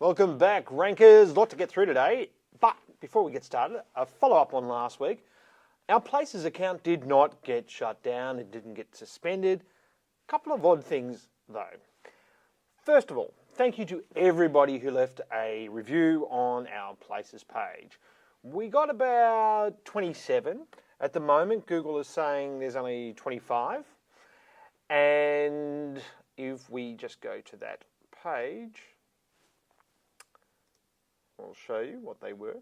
Welcome back, rankers. A lot to get through today. But before we get started, a follow-up on last week. Our Places account did not get shut down. It didn't get suspended. A couple of odd things, though. First of all, thank you to everybody who left a review on our Places page. We got about 27. At the moment, Google is saying there's only 25. And if we just go to that page, I'll show you what they were.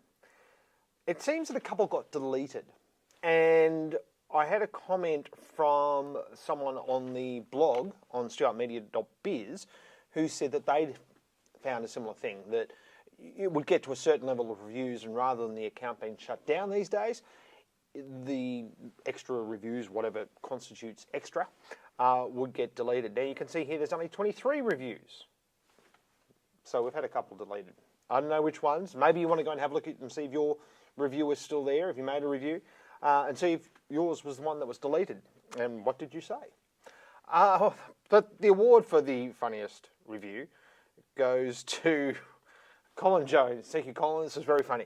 It seems that a couple got deleted. And I had a comment from someone on the blog on stuartmedia.biz who said that they'd found a similar thing, that it would get to a certain level of reviews and rather than the account being shut down these days, the extra reviews, whatever constitutes extra, would get deleted. Now you can see here there's only 23 reviews. So we've had a couple deleted. I don't know which ones. Maybe you want to go and have a look at it and see if your review is still there, if you made a review, and see if yours was the one that was deleted. And what did you say? But the award for the funniest review goes to Colin Jones. Thank you, Colin. This is very funny.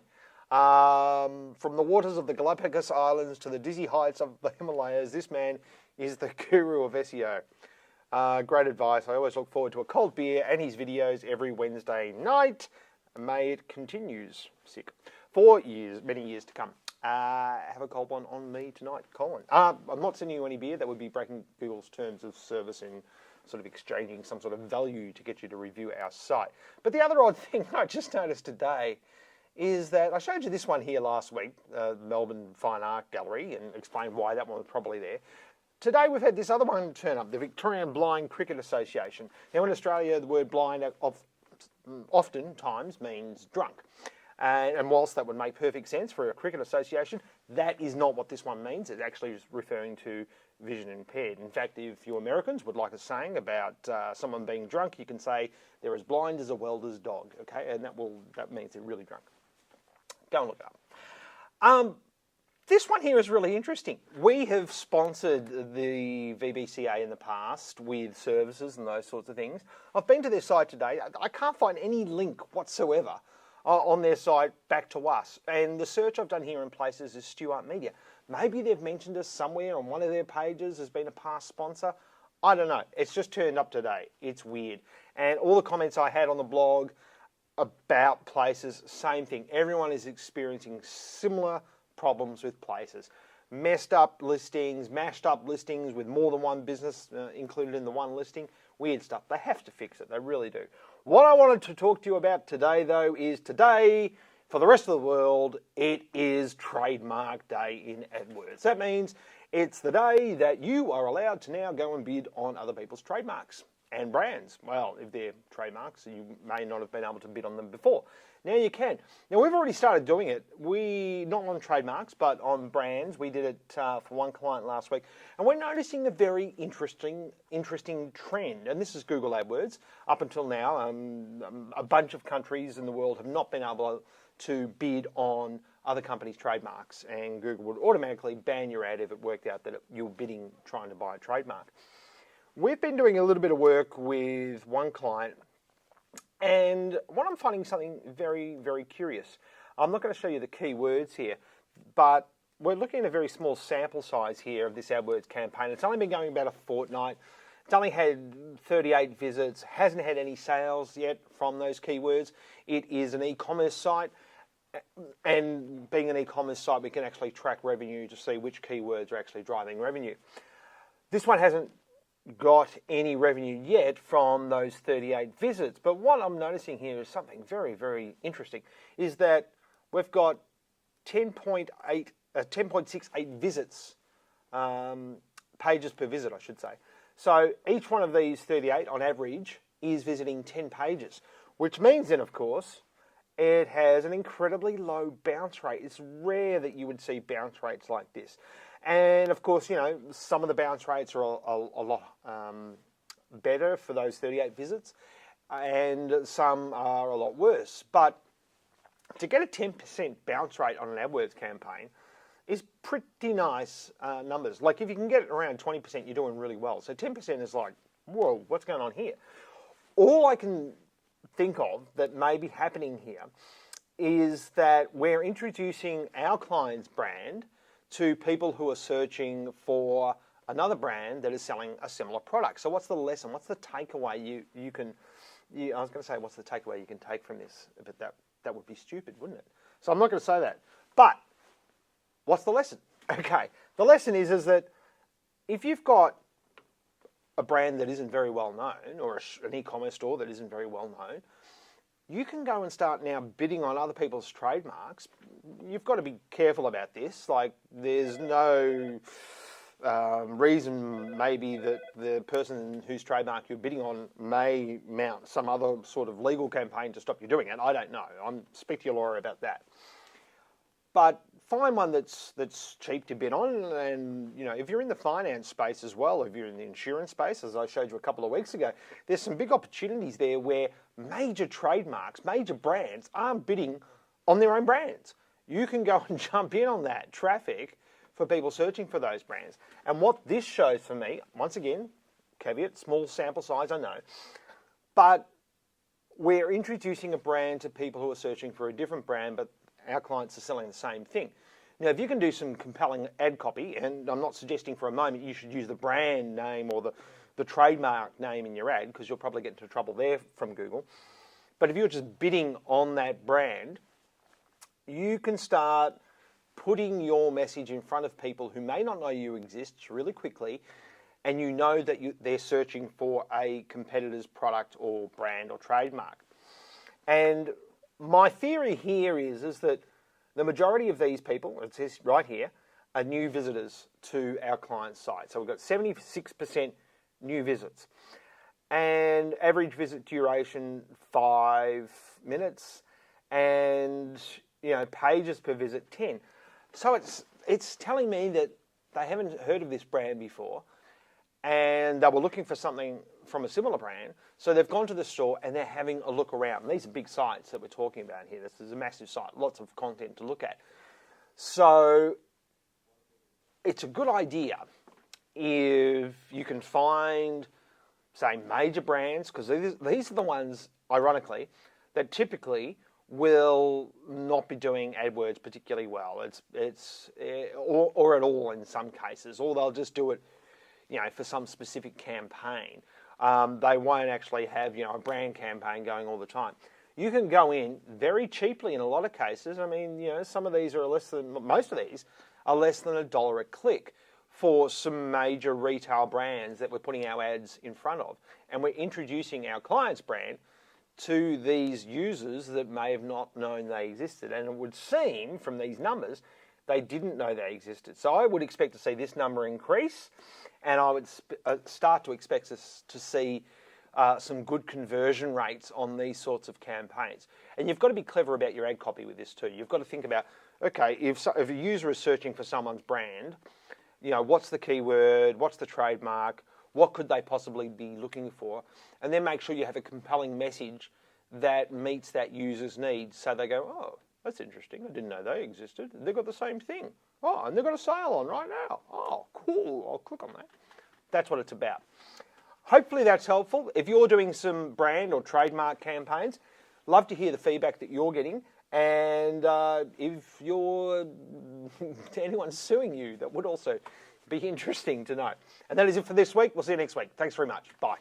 From the waters of the Galapagos Islands to the dizzy heights of the Himalayas, this man is the guru of SEO. Great advice. I always look forward to a cold beer and his videos every Wednesday night. May it continues, sick, for years, many years to come. Have a cold one on me tonight, Colin. I'm not sending you any beer. That would be breaking Google's terms of service in sort of exchanging some sort of value to get you to review our site. But the other odd thing I just noticed today is that I showed you this one here last week, Melbourne Fine Art Gallery, and explained why that one was probably there. Today we've had this other one turn up, the Victorian Blind Cricket Association. Now in Australia, the word blind oftentimes means drunk. And whilst that would make perfect sense for a cricket association, that is not what this one means. It actually is referring to vision impaired. In fact, if you Americans would like a saying about someone being drunk, you can say they're as blind as a welder's dog, okay? And that means they're really drunk. Go and look it up. This one here is really interesting. We have sponsored the VBCA in the past with services and those sorts of things. I've been to their site today. I can't find any link whatsoever on their site back to us. And the search I've done here in Places is Stuart Media. Maybe they've mentioned us somewhere on one of their pages as being a past sponsor. I don't know. It's just turned up today. It's weird. And all the comments I had on the blog about Places, same thing. Everyone is experiencing similar problems with Places. Messed up listings, mashed up listings with more than one business included in the one listing. Weird stuff. They have to fix it. They really do. What I wanted to talk to you about today, though, is today, for the rest of the world, it is Trademark Day in Adwords. That means it's the day that you are allowed to now go and bid on other people's trademarks and brands. Well, if they're trademarks, you may not have been able to bid on them before. Now you can. Now we've already started doing it. Not on trademarks, but on brands. We did it for one client last week. And we're noticing a very interesting trend. And this is Google AdWords. Up until now, a bunch of countries in the world have not been able to bid on other companies' trademarks. And Google would automatically ban your ad if it worked out that you're bidding trying to buy a trademark. We've been doing a little bit of work with one client, and what I'm finding something very, very curious. I'm not going to show you the key words here, but we're looking at a very small sample size here of this AdWords campaign. It's only been going about a fortnight. It's only had 38 visits, hasn't had any sales yet from those keywords. It is an e-commerce site, and being an e-commerce site, we can actually track revenue to see which keywords are actually driving revenue. This one hasn't got any revenue yet from those 38 visits. But what I'm noticing here is something very, very interesting, is that we've got 10.68 visits, pages per visit, I should say. So each one of these 38 on average is visiting 10 pages, which means then, of course, it has an incredibly low bounce rate. It's rare that you would see bounce rates like this. And of course, you know, some of the bounce rates are a lot better for those 38 visits, and some are a lot worse. But to get a 10% bounce rate on an AdWords campaign is pretty nice numbers. Like if you can get it around 20%, you're doing really well. So 10% is like, whoa, what's going on here? All I can think of that may be happening here is that we're introducing our client's brand to people who are searching for another brand that is selling a similar product. So what's the lesson? What's the takeaway you can... I was going to say, what's the takeaway you can take from this? But that would be stupid, wouldn't it? So I'm not going to say that. But what's the lesson? Okay, the lesson is that if you've got a brand that isn't very well known, or an e-commerce store that isn't very well known, you can go and start now bidding on other people's trademarks. You've got to be careful about this. Like, there's no reason maybe that the person whose trademark you're bidding on may mount some other sort of legal campaign to stop you doing it. I don't know. Speak to your lawyer about that. But find one that's cheap to bid on, and if you're in the finance space as well, if you're in the insurance space, as I showed you a couple of weeks ago, there's some big opportunities there where major trademarks, major brands aren't bidding on their own brands. You can go and jump in on that traffic for people searching for those brands. And what this shows for me, once again, caveat, small sample size, I know, but we're introducing a brand to people who are searching for a different brand, but our clients are selling the same thing. Now, if you can do some compelling ad copy, and I'm not suggesting for a moment you should use the brand name or the trademark name in your ad, because you'll probably get into trouble there from Google. But if you're just bidding on that brand, you can start putting your message in front of people who may not know you exist really quickly, and you know that they're searching for a competitor's product or brand or trademark. And my theory here is that the majority of these people, it says right here, are new visitors to our client's site. So we've got 76% new visits. And average visit duration, 5 minutes. And, pages per visit, 10. So it's telling me that they haven't heard of this brand before, and they were looking for something from a similar brand, so they've gone to the store and they're having a look around. And these are big sites that we're talking about here. This is a massive site, lots of content to look at. So it's a good idea if you can find, say, major brands, because these are the ones, ironically, that typically will not be doing AdWords particularly well. Or at all in some cases, or they'll just do it, for some specific campaign. They won't actually have, a brand campaign going all the time. You can go in very cheaply in a lot of cases. I mean, some of these are most of these are less than $1 a click for some major retail brands that we're putting our ads in front of. And we're introducing our client's brand to these users that may have not known they existed. And it would seem from these numbers, they didn't know they existed. So I would expect to see this number increase, and I would start to expect us to see some good conversion rates on these sorts of campaigns. And you've got to be clever about your ad copy with this too. You've got to think about, okay, if a user is searching for someone's brand, what's the keyword, what's the trademark, what could they possibly be looking for? And then make sure you have a compelling message that meets that user's needs. So they go, oh, that's interesting. I didn't know they existed. They've got the same thing. Oh, and they've got a sale on right now. Oh, cool. I'll click on that. That's what it's about. Hopefully that's helpful. If you're doing some brand or trademark campaigns, love to hear the feedback that you're getting. And if anyone's suing you, that would also be interesting to know. And that is it for this week. We'll see you next week. Thanks very much. Bye.